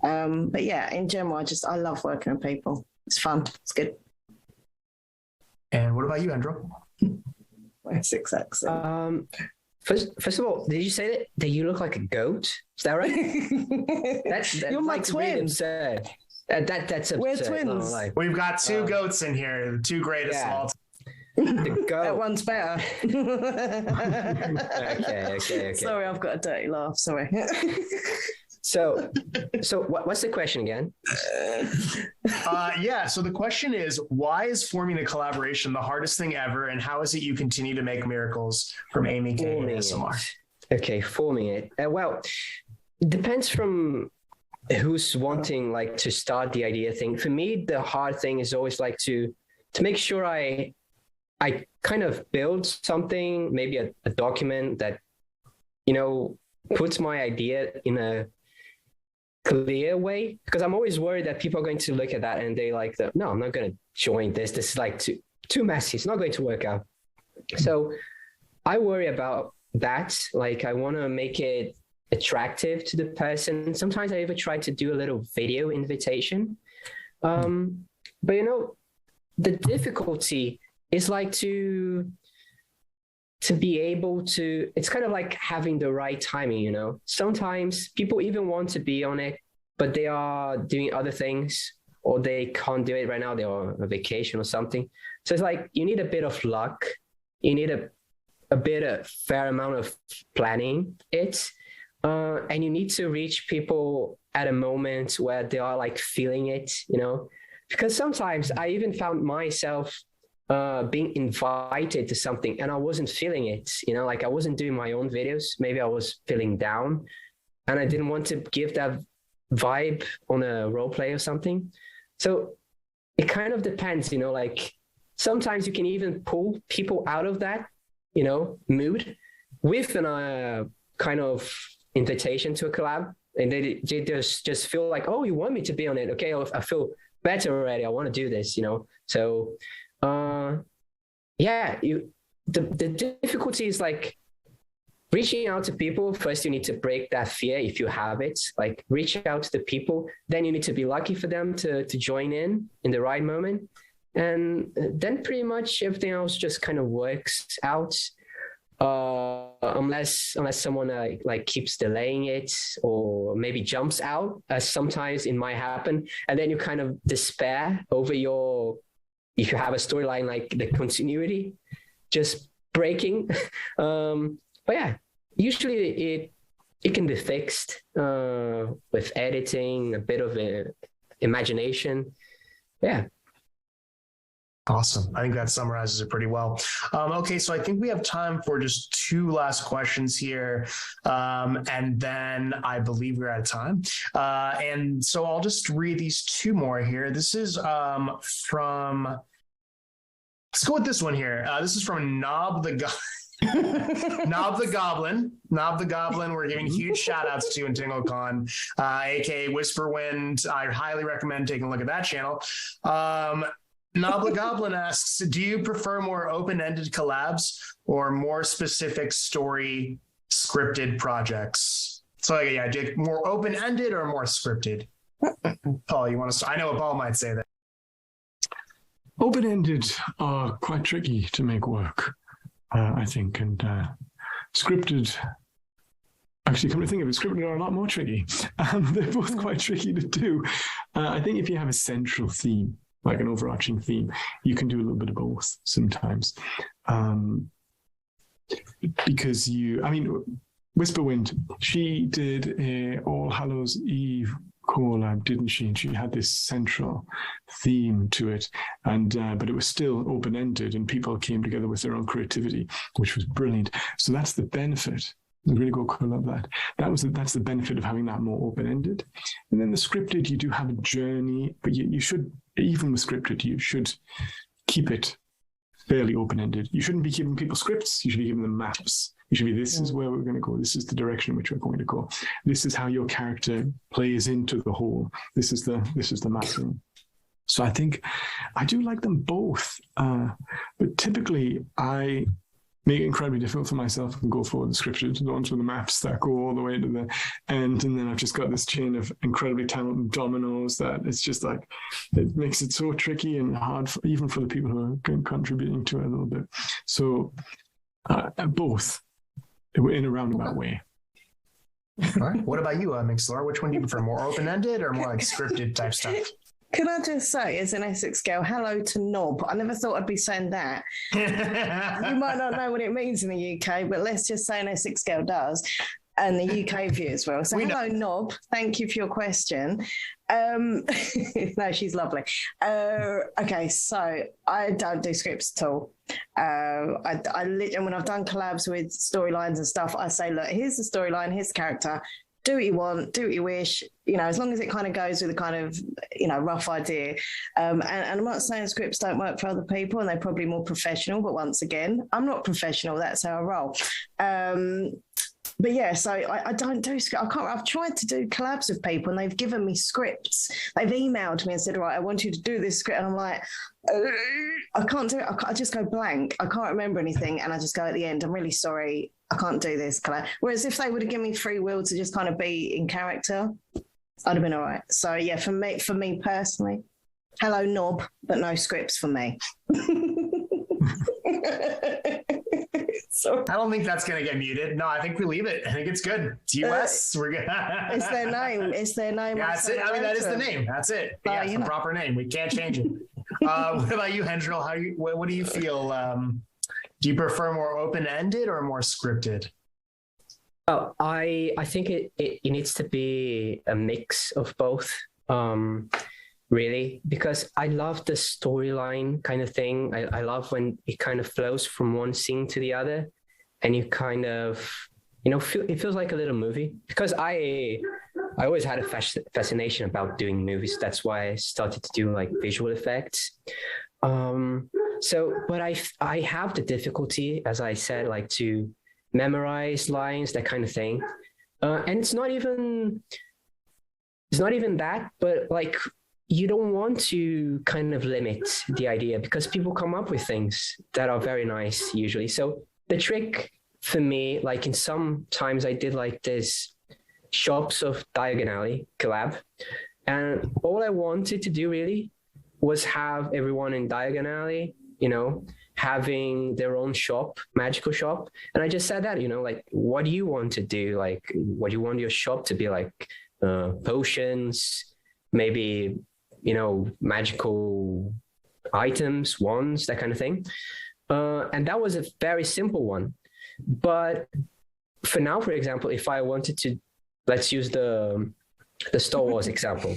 [SPEAKER 3] But yeah, in general, I love working with people. It's fun. It's good.
[SPEAKER 1] And what about you, Andrew?
[SPEAKER 3] It's exactly.
[SPEAKER 4] First of all, did you say that you look like a goat? Is that right? That's
[SPEAKER 3] You're my
[SPEAKER 4] like
[SPEAKER 3] twin.
[SPEAKER 4] Really absurd. That's absurd.
[SPEAKER 3] We're twins.
[SPEAKER 1] We've got two goats in here, the two greatest of all time.
[SPEAKER 4] The goat.
[SPEAKER 3] That one's better.
[SPEAKER 4] Okay.
[SPEAKER 3] Sorry, I've got a dirty laugh. Sorry.
[SPEAKER 4] So what's the question again?
[SPEAKER 1] So the question is, why is forming a collaboration the hardest thing ever, and how is it you continue to make miracles? From Amy K. ASMR.
[SPEAKER 4] Okay, forming it. Well, it depends from who's wanting like to start the idea thing. For me, the hard thing is always like to make sure I kind of build something, maybe a document that, you know, puts my idea in a clear way, because I'm always worried that people are going to look at that and they like, no, I'm not going to join this. This is like too messy. It's not going to work out. So I worry about that. Like, I want to make it attractive to the person. Sometimes I even try to do a little video invitation. But you know, the difficulty is like to be able to, it's kind of like having the right timing, you know. Sometimes people even want to be on it, but they are doing other things, or they can't do it right now. They're on a vacation or something. So it's like, you need a bit of luck. You need a fair amount of planning it. And you need to reach people at a moment where they are like feeling it, you know, because sometimes I even found myself being invited to something and I wasn't feeling it, you know, like I wasn't doing my own videos. Maybe I was feeling down and I didn't want to give that vibe on a role play or something. So it kind of depends, you know, like sometimes you can even pull people out of that, you know, mood with an kind of invitation to a collab, and they just feel like, oh, you want me to be on it? Okay, I feel better already. I want to do this, you know. So the difficulty is like reaching out to people. First, you need to break that fear if you have it. Like, reach out to the people. Then you need to be lucky for them to join in the right moment, and then pretty much everything else just kind of works out. Unless someone like keeps delaying it or maybe jumps out, as sometimes it might happen, and then you kind of despair over if you have a storyline, like the continuity just breaking. But yeah, usually it can be fixed with editing, a bit of imagination. Yeah.
[SPEAKER 1] Awesome. I think that summarizes it pretty well. Okay, so I think we have time for just two last questions here. And then I believe we're out of time. And so I'll just read these two more here. This is from, let's go with this one here. This is from Knob the Goblin. Knob the Goblin, we're giving huge shout outs to in TingleCon, aka Whisperwind. I highly recommend taking a look at that channel. Knob the Goblin asks, do you prefer more open-ended collabs or more specific story scripted projects? So yeah, do you more open-ended or more scripted? Paul, you want to start? I know what Paul might say that.
[SPEAKER 2] Open-ended are quite tricky to make work, I think, and scripted, actually, come to think of it, scripted are a lot more tricky. They're both quite tricky to do. I think if you have a central theme, like an overarching theme, you can do a little bit of both sometimes. Because Whisperwind, she did a All Hallows Eve collab, didn't she? And she had this central theme to it, and but it was still open-ended, and people came together with their own creativity, which was brilliant. So that's the benefit. I really go cool love that. That's the benefit of having that more open-ended. And then the scripted, you do have a journey, but you should, even with scripted, you should keep it fairly open-ended. You shouldn't be giving people scripts. You should be giving them maps. You should be, this is where we're going to go. This is the direction in which we're going to go. This is how your character plays into the whole. This is the mapping. So I think I do like them both, but typically I make it incredibly difficult for myself and go for the scripted ones with the maps that go all the way to the end. And then I've just got this chain of incredibly talented dominoes that it's just like, it makes it so tricky and hard, even for the people who are contributing to it a little bit. So both in a roundabout way.
[SPEAKER 1] All right. What about you, Mixlor? Which one do you prefer, more open-ended or more like scripted type stuff?
[SPEAKER 3] Can I just say, as an Essex girl, hello to Knob. I never thought I'd be saying that. You might not know what it means in the UK, but let's just say an Essex girl does, and the UK view as well. So hello, Knob. Thank you for your question. No, she's lovely. Okay, so I don't do scripts at all. I literally, when I've done collabs with storylines and stuff, I say, look, here's the storyline, here's the character. Do what you want, do what you wish, as long as it kind of goes with a kind of, rough idea. And I'm not saying scripts don't work for other people and they're probably more professional, but once again, I'm not professional. That's how I roll. But yeah, so I don't do script. I've tried to do collabs with people and they've given me scripts. They've emailed me and said, right, I want you to do this script. And I'm like, I can't do it. I just go blank. I can't remember anything. And I just go at the end, I'm really sorry. I can't do this collab. Whereas if they would have given me free will to just kind of be in character, I'd have been all right. So yeah, for me personally, hello Knob, but no scripts for me.
[SPEAKER 1] So I don't think that's going to get muted. No, I think we leave it. I think it's good. It's US. We're good.
[SPEAKER 3] It's their name. It's their name.
[SPEAKER 1] Yeah, that's it. I mean, that is the name. That's it. Yeah, it's the proper name. We can't change it. What about you, Hendril? What do you feel? Do you prefer more open-ended or more scripted?
[SPEAKER 4] Oh, I think it needs to be a mix of both. Really, because I love the storyline kind of thing. I love when it kind of flows from one scene to the other and you kind of, it feels like a little movie. Because I always had a fascination about doing movies. That's why I started to do like visual effects. But I have the difficulty, as I said, like to memorize lines, that kind of thing. And it's not even that, but like, you don't want to kind of limit the idea because people come up with things that are very nice usually. So the trick for me, like in some times I did like this Shops of Diagonally collab. And all I wanted to do really was have everyone in Diagonally, having their own shop, magical shop. And I just said that, like, what do you want to do? Like, what do you want your shop to be like? Potions, maybe, magical items, wands, that kind of thing. And that was a very simple one. But for now, for example, if I wanted to, let's use the Star Wars example.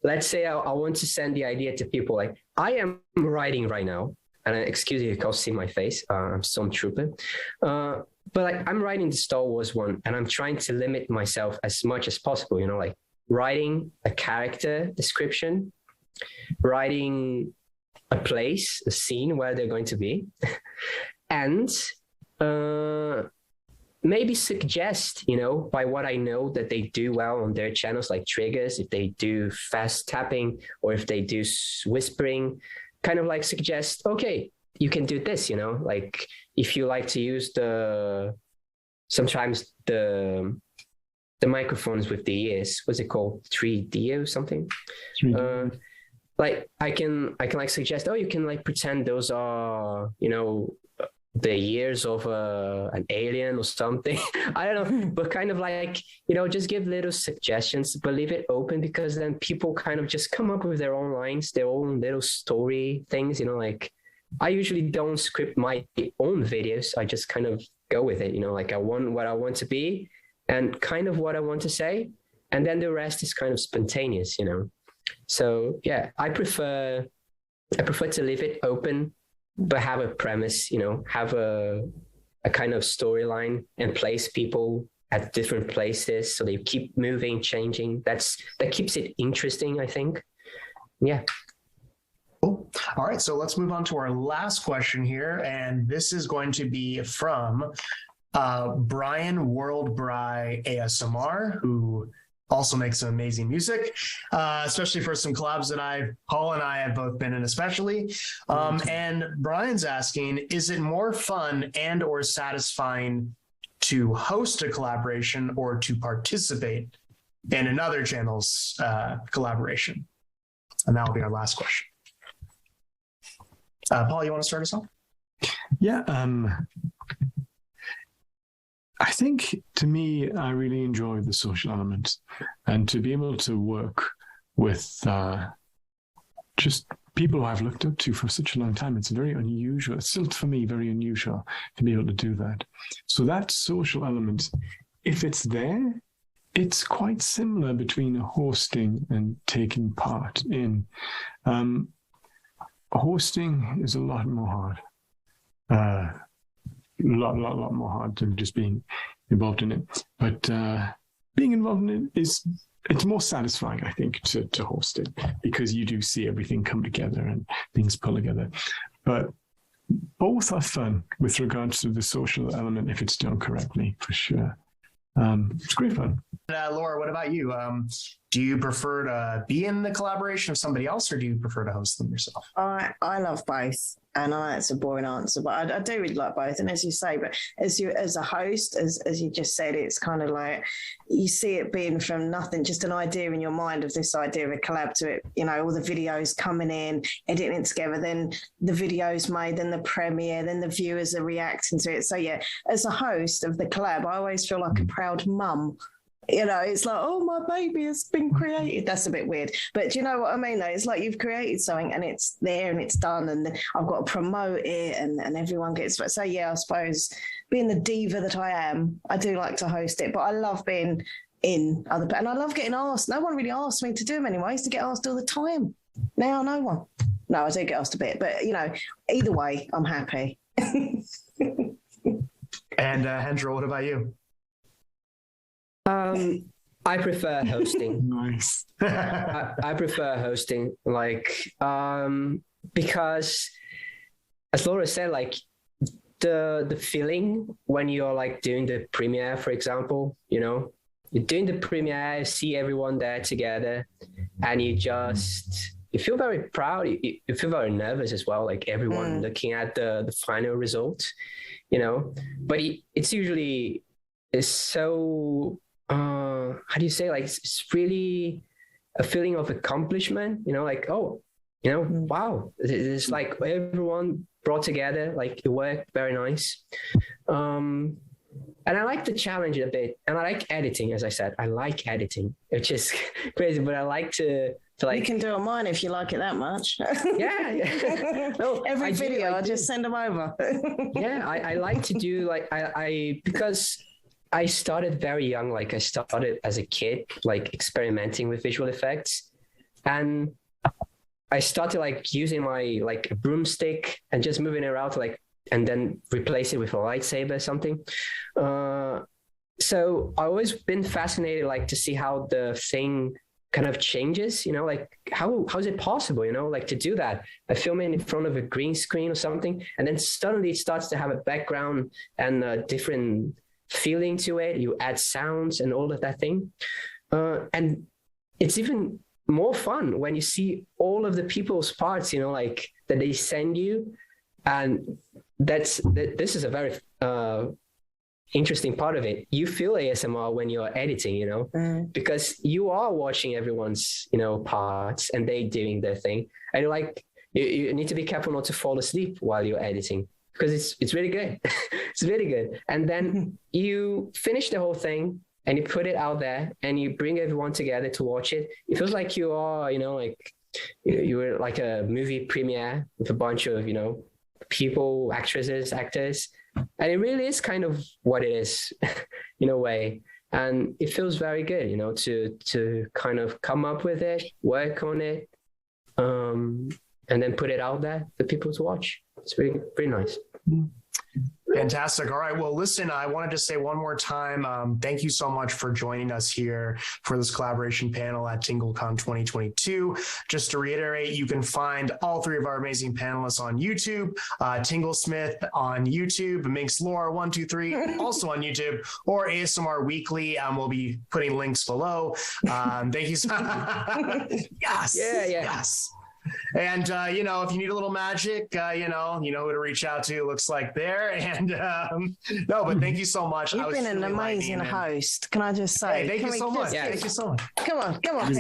[SPEAKER 4] Let's say I want to send the idea to people like, I am writing right now, and excuse me if you can't see my face, I'm Stormtrooper. But like I'm writing the Star Wars one, and I'm trying to limit myself as much as possible, like writing a character description, writing a place, a scene where they're going to be, and maybe suggest, by what I know that they do well on their channels, like triggers, if they do fast tapping or if they do whispering, kind of like suggest, okay, you can do this, like if you like to use sometimes the microphones with the ears, what's it called? 3D or something? 3D. Like I can like suggest, you can like pretend those are, the ears of an alien or something. I don't know, but kind of like, just give little suggestions, but leave it open because then people kind of just come up with their own lines, their own little story things, like I usually don't script my own videos. I just kind of go with it, like I want what I want to be and kind of what I want to say. And then the rest is kind of spontaneous, So yeah, I prefer to leave it open, but have a premise, have a kind of storyline and place people at different places so they keep moving, changing. That keeps it interesting, I think. Yeah.
[SPEAKER 1] Cool. All right, so let's move on to our last question here, and this is going to be from Brian Worldbry ASMR, who also makes some amazing music, especially for some collabs that Paul and I have both been in, especially. And Brian's asking, is it more fun and or satisfying to host a collaboration or to participate in another channel's collaboration? And that will be our last question. Paul, you want to start us off?
[SPEAKER 2] Yeah. I think, to me, I really enjoy the social element, and to be able to work with just people who I've looked up to for such a long time. It's very unusual. It's still, for me, very unusual to be able to do that. So that social element, if it's there, it's quite similar between hosting and taking part in. Hosting is a lot more hard. Lot more hard than just being involved in it. But being involved in it it's more satisfying, I think, to host it, because you do see everything come together and things pull together. But both are fun with regards to the social element if it's done correctly, for sure. It's great fun.
[SPEAKER 1] Laura, what about you? Do you prefer to be in the collaboration of somebody else, or do you prefer to host them yourself?
[SPEAKER 3] I love both, and I know it's a boring answer, but I do really like both. And as you say, but as a host, as you just said, it's kind of like you see it being from nothing, just an idea in your mind of this idea of a collab to it. You know, all the videos coming in, editing it together, then the videos made, then the premiere, then the viewers are reacting to it. So yeah, as a host of the collab, I always feel like a proud mum. You know, it's like, oh, my baby has been created. That's a bit weird. But do you know what I mean, though? It's like you've created something and it's there and it's done, and I've got to promote it, and everyone gets it. So, yeah, I suppose being the diva that I am, I do like to host it. But I love being in other... And I love getting asked. No one really asked me to do them anymore. I used to get asked all the time. Now, no one. No, I do get asked a bit. But, you know, either way, I'm happy.
[SPEAKER 1] And Hendra, what about you?
[SPEAKER 4] I prefer hosting.
[SPEAKER 2] Nice.
[SPEAKER 4] I prefer hosting, because, as Laura said, the feeling when you're doing the premiere, for example, you know, you're doing the premiere, see everyone there together, and you feel very proud. You feel very nervous as well, like everyone looking at the final result, you know. But it's usually so. How do you say, it's really a feeling of accomplishment, you know, wow, it's like everyone brought together, it worked very nice. And I like the challenge a bit, and I like editing. As I said, I like editing, which is crazy, but I like to you
[SPEAKER 3] can do it on mine if you like it that much.
[SPEAKER 4] Yeah. No,
[SPEAKER 3] every video I just send them over.
[SPEAKER 4] Yeah, I like to do because I started very young. I started as a kid, experimenting with visual effects, and I started using my a broomstick and just moving it around and then replace it with a lightsaber or something. So I've always been fascinated to see how the thing kind of changes, you know, how is it possible, you know, to do that? I film it in front of a green screen or something, and then suddenly it starts to have a background and a different feeling to it. You add sounds and all of that thing, and it's even more fun when you see all of the people's parts, you know, that they send you. And this is a very interesting part of it. You feel ASMR when you're editing, you know, because you are watching everyone's, you know, parts, and they doing their thing, and you need to be careful not to fall asleep while you're editing, because it's really good. It's really good. And then you finish the whole thing and you put it out there and you bring everyone together to watch it. It feels like you are, you know, you were like a movie premiere with a bunch of, you know, people, actresses, actors. And it really is kind of what it is in a way. And it feels very good, you know, to kind of come up with it, work on it, and then put it out there for people to watch. It's really, really nice.
[SPEAKER 1] Fantastic. All right. Well, listen, I wanted to say one more time, thank you so much for joining us here for this collaboration panel at TingleCon 2022. Just to reiterate, you can find all three of our amazing panelists on YouTube, Tinglesmith on YouTube, Minx Lore 123 also on YouTube, or ASMR Weekly. We'll be putting links below. Thank you so much. Yes. Yes. And, you know, if you need a little magic, you know who to reach out to, looks like there. And no, but thank you so much.
[SPEAKER 3] You've been an amazing host. Can I just say?
[SPEAKER 1] Hey, thank you so much. Thank you so much.
[SPEAKER 3] Come on, people. I'm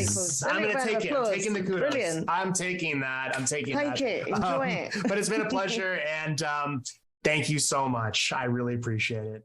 [SPEAKER 1] going to take it. I'm taking the kudos.
[SPEAKER 3] Brilliant.
[SPEAKER 1] I'm taking that. Take
[SPEAKER 3] it. Enjoy it.
[SPEAKER 1] But it's been a pleasure. And thank you so much. I really appreciate it.